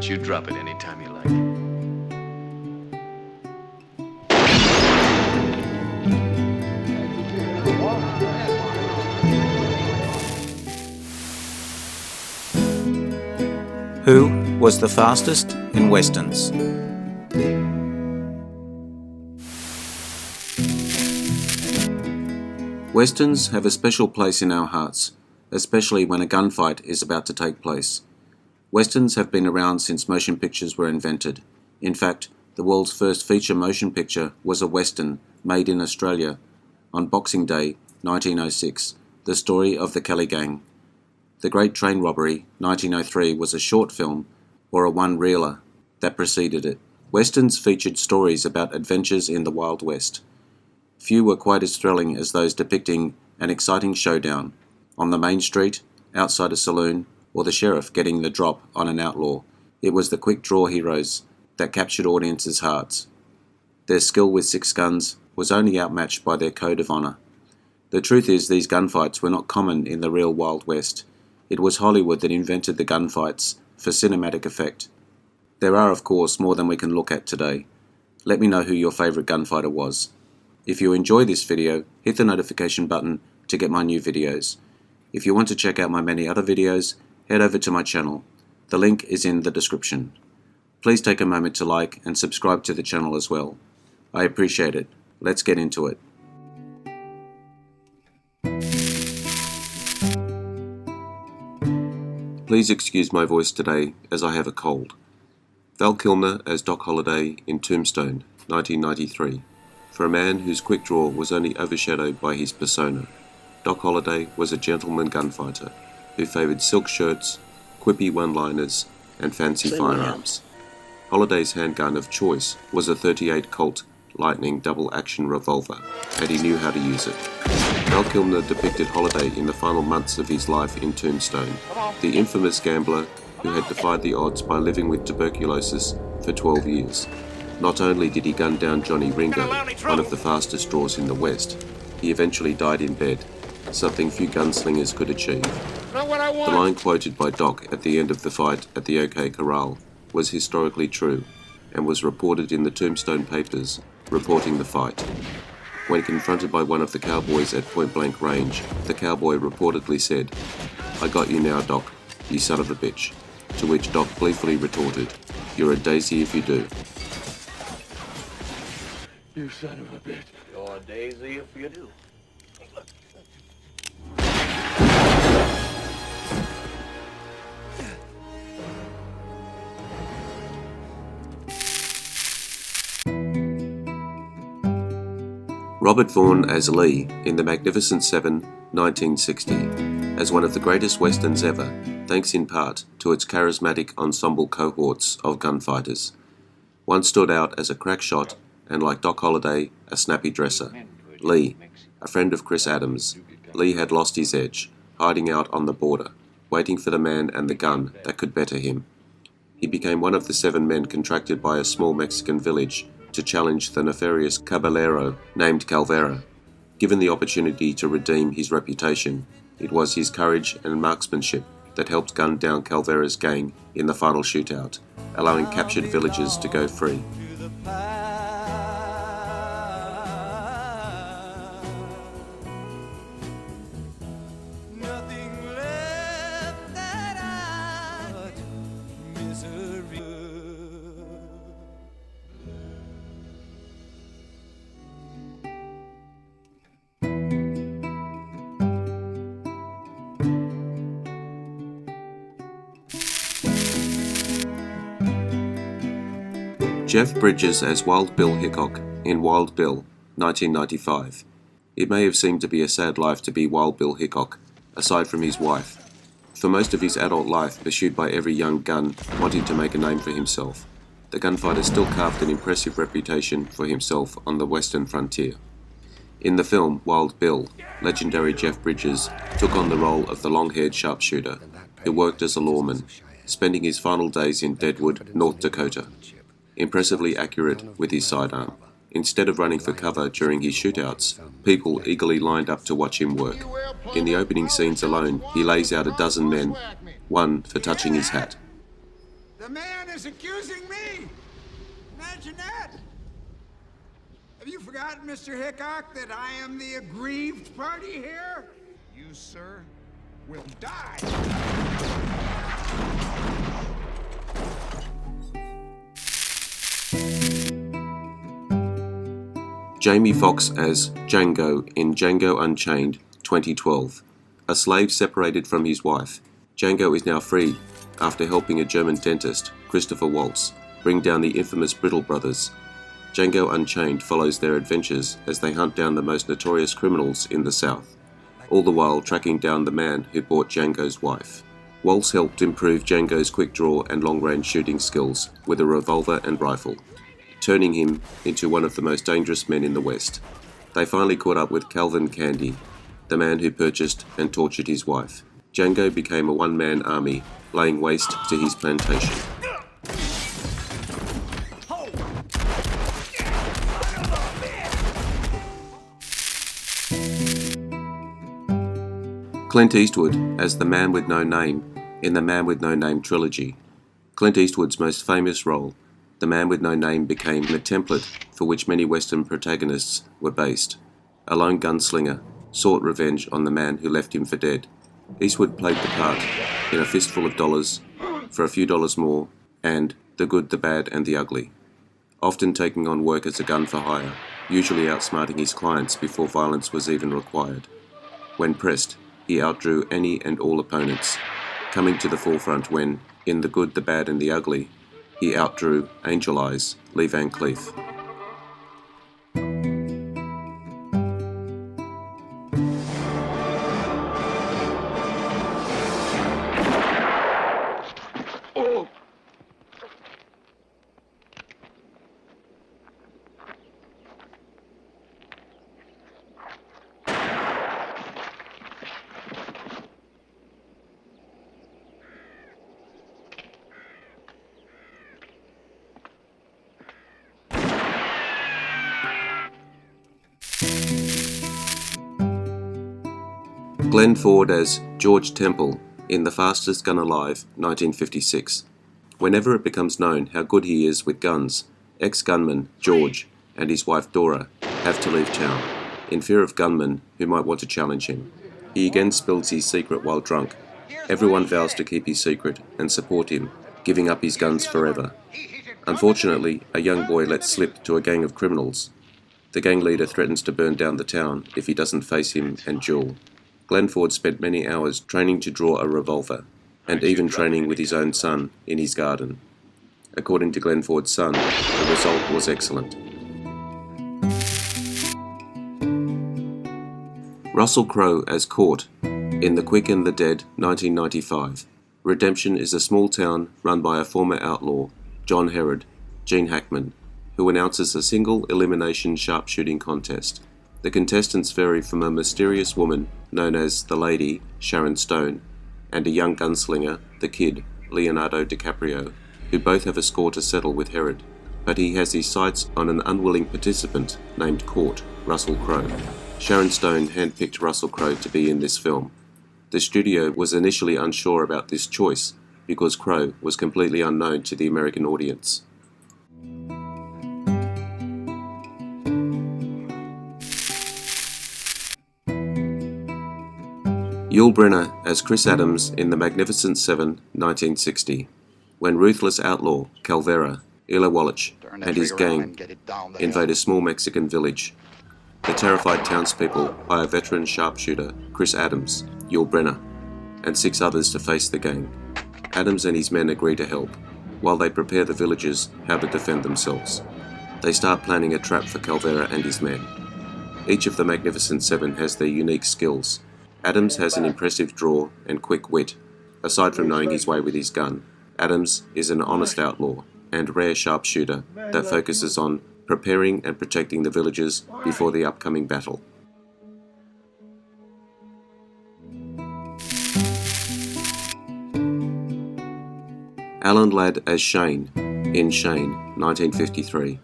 don't you drop it anytime you like. Who was the fastest in westerns? Westerns have a special place in our hearts, especially when a gunfight is about to take place. Westerns have been around since motion pictures were invented. In fact, the world's first feature motion picture was a western made in Australia on Boxing Day 1906, the story of the Kelly Gang. The Great Train Robbery 1903 was a short film, or a one-reeler, that preceded it. Westerns featured stories about adventures in the Wild West. Few were quite as thrilling as those depicting an exciting showdown on the main street, outside a saloon, or the sheriff getting the drop on an outlaw. It was the quick-draw heroes that captured audiences' hearts. Their skill with 6 guns was only outmatched by their code of honor. The truth is, these gunfights were not common in the real Wild West. It was Hollywood that invented the gunfights for cinematic effect. There are, of course, more than we can look at today. Let me know who your favourite gunfighter was. If you enjoy this video, hit the notification button to get my new videos. If you want to check out my many other videos, head over to my channel. The link is in the description. Please take a moment to like and subscribe to the channel as well. I appreciate it. Let's get into it. Please excuse my voice today as I have a cold. Val Kilmer as Doc Holliday in Tombstone, 1993. For a man whose quick draw was only overshadowed by his persona, Doc Holliday was a gentleman gunfighter who favoured silk shirts, quippy one-liners, and fancy firearms. Holliday's handgun of choice was a .38 Colt Lightning double-action revolver, and he knew how to use it. Val Kilmer depicted Holliday in the final months of his life in Tombstone, the infamous gambler who had defied the odds by living with tuberculosis for 12 years. Not only did he gun down Johnny Ringo, one of the fastest draws in the West, he eventually died in bed, something few gunslingers could achieve. The line quoted by Doc at the end of the fight at the OK Corral was historically true, and was reported in the Tombstone papers reporting the fight. When confronted by one of the cowboys at point-blank range, the cowboy reportedly said, "I got you now, Doc, you son of a bitch," to which Doc gleefully retorted, "You're a daisy if you do." You son of a bitch. You're a daisy if you do. Robert Vaughn as Lee in The Magnificent Seven, 1960, as one of the greatest westerns ever, thanks in part to its charismatic ensemble cohorts of gunfighters. One stood out as a crack shot and, like Doc Holliday, a snappy dresser. Lee, a friend of Chris Adams, Lee had lost his edge, hiding out on the border, waiting for the man and the gun that could better him. He became one of the 7 men contracted by a small Mexican village to challenge the nefarious caballero named Calvera. Given the opportunity to redeem his reputation, it was his courage and marksmanship that helped gun down Calvera's gang in the final shootout, allowing captured villagers to go free. Jeff Bridges as Wild Bill Hickok in Wild Bill, 1995. It may have seemed to be a sad life to be Wild Bill Hickok, aside from his wife. For most of his adult life pursued by every young gun wanting to make a name for himself, the gunfighter still carved an impressive reputation for himself on the western frontier. In the film Wild Bill, legendary Jeff Bridges took on the role of the long-haired sharpshooter who worked as a lawman, spending his final days in Deadwood, North Dakota. Impressively accurate with his sidearm. Instead of running for cover during his shootouts, people eagerly lined up to watch him work. In the opening scenes alone, he lays out a dozen men, one for touching his hat. The man is accusing me! Imagine that! Have you forgotten, Mr. Hickok, that I am the aggrieved party here? You, sir, will die! Jamie Foxx as Django in Django Unchained 2012. A slave separated from his wife, Django is now free after helping a German dentist, Christopher Waltz, bring down the infamous Brittle brothers. Django Unchained follows their adventures as they hunt down the most notorious criminals in the South, all the while tracking down the man who bought Django's wife. Waltz helped improve Django's quick draw and long-range shooting skills with a revolver and rifle, turning him into one of the most dangerous men in the West. They finally caught up with Calvin Candy, the man who purchased and tortured his wife. Django became a one-man army, laying waste to his plantation. Clint Eastwood as the Man with No Name in the Man with No Name trilogy. Clint Eastwood's most famous role, The Man with No Name, became the template for which many Western protagonists were based. A lone gunslinger sought revenge on the man who left him for dead. Eastwood played the part in A Fistful of Dollars, For a Few Dollars More, and The Good, the Bad, and the Ugly, often taking on work as a gun for hire, usually outsmarting his clients before violence was even required. When pressed, he outdrew any and all opponents, coming to the forefront when, in The Good, the Bad, and the Ugly, he outdrew Angel Eyes, Lee Van Cleef. Glenn Ford as George Temple in The Fastest Gun Alive, 1956. Whenever it becomes known how good he is with guns, ex-gunman George and his wife Dora have to leave town, in fear of gunmen who might want to challenge him. He again spills his secret while drunk. Everyone vows to keep his secret and support him, giving up his guns forever. Unfortunately, a young boy lets slip to a gang of criminals. The gang leader threatens to burn down the town if he doesn't face him and duel. Glenn Ford spent many hours training to draw a revolver, and even training with his own son in his garden. According to Glenn Ford's son, the result was excellent. Russell Crowe as Court in The Quick and the Dead, 1995. Redemption is a small town run by a former outlaw, John Herod, Gene Hackman, who announces a single elimination sharpshooting contest. The contestants vary from a mysterious woman known as the Lady, Sharon Stone, and a young gunslinger, the Kid, Leonardo DiCaprio, who both have a score to settle with Herod, but he has his sights on an unwilling participant named Court, Russell Crowe. Sharon Stone handpicked Russell Crowe to be in this film. The studio was initially unsure about this choice because Crowe was completely unknown to the American audience. Yul Brynner as Chris Adams in The Magnificent Seven, 1960, when ruthless outlaw Calvera, Ila Wallach, and his gang invade a small Mexican village. The terrified townspeople hire veteran sharpshooter Chris Adams, Yul Brynner, and 6 others to face the gang. Adams and his men agree to help, while they prepare the villagers how to defend themselves. They start planning a trap for Calvera and his men. Each of the Magnificent Seven has their unique skills. Adams has an impressive draw and quick wit. Aside from knowing his way with his gun, Adams is an honest outlaw and rare sharpshooter that focuses on preparing and protecting the villagers before the upcoming battle. Alan Ladd as Shane in Shane, 1953.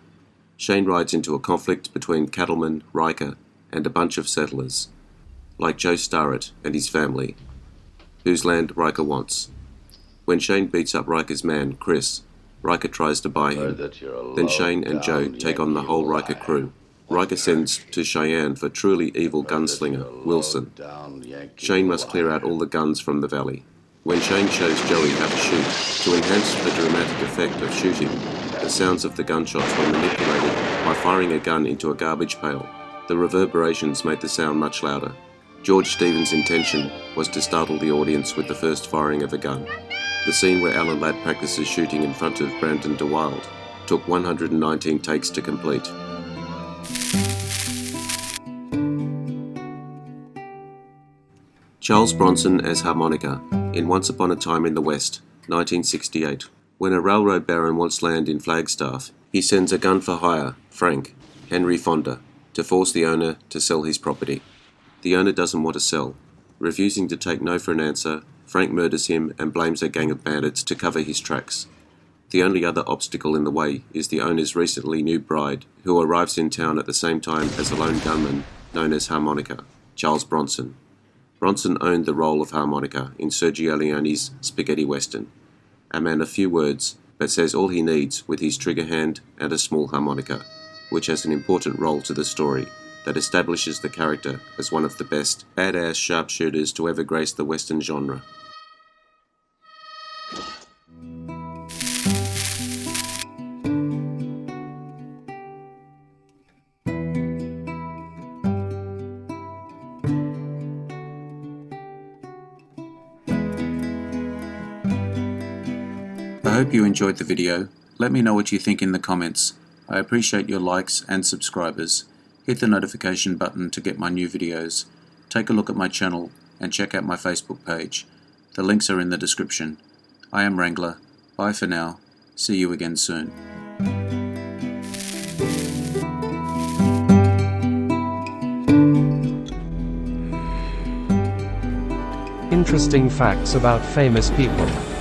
Shane rides into a conflict between cattleman Riker and a bunch of settlers, like Joe Starrett and his family, whose land Riker wants. When Shane beats up Riker's man, Chris, Riker tries to buy him. Then Shane and Joe take on the whole Riker crew. Riker sends to Cheyenne for truly evil gunslinger, Wilson. Shane must clear out all the guns from the valley. When Shane shows Joey how to shoot, to enhance the dramatic effect of shooting, the sounds of the gunshots were manipulated by firing a gun into a garbage pail. The reverberations made the sound much louder. George Stevens' intention was to startle the audience with the first firing of a gun. The scene where Alan Ladd practices shooting in front of Brandon DeWilde took 119 takes to complete. Charles Bronson as harmonica in Once Upon a Time in the West, 1968. When a railroad baron wants land in Flagstaff, he sends a gun for hire, Frank, Henry Fonda, to force the owner to sell his property. The owner doesn't want to sell. Refusing to take no for an answer, Frank murders him and blames a gang of bandits to cover his tracks. The only other obstacle in the way is the owner's recently new bride, who arrives in town at the same time as a lone gunman known as Harmonica, Charles Bronson. Bronson owned the role of harmonica in Sergio Leone's spaghetti western. A man of few words, but says all he needs with his trigger hand and a small harmonica, which has an important role to the story that establishes the character as one of the best badass sharpshooters to ever grace the western genre. I hope you enjoyed the video. Let me know what you think in the comments. I appreciate your likes and subscribers. Hit the notification button to get my new videos. Take a look at my channel and check out my Facebook page. The links are in the description. I am Wrangler. Bye for now. See you again soon. Interesting facts about famous people.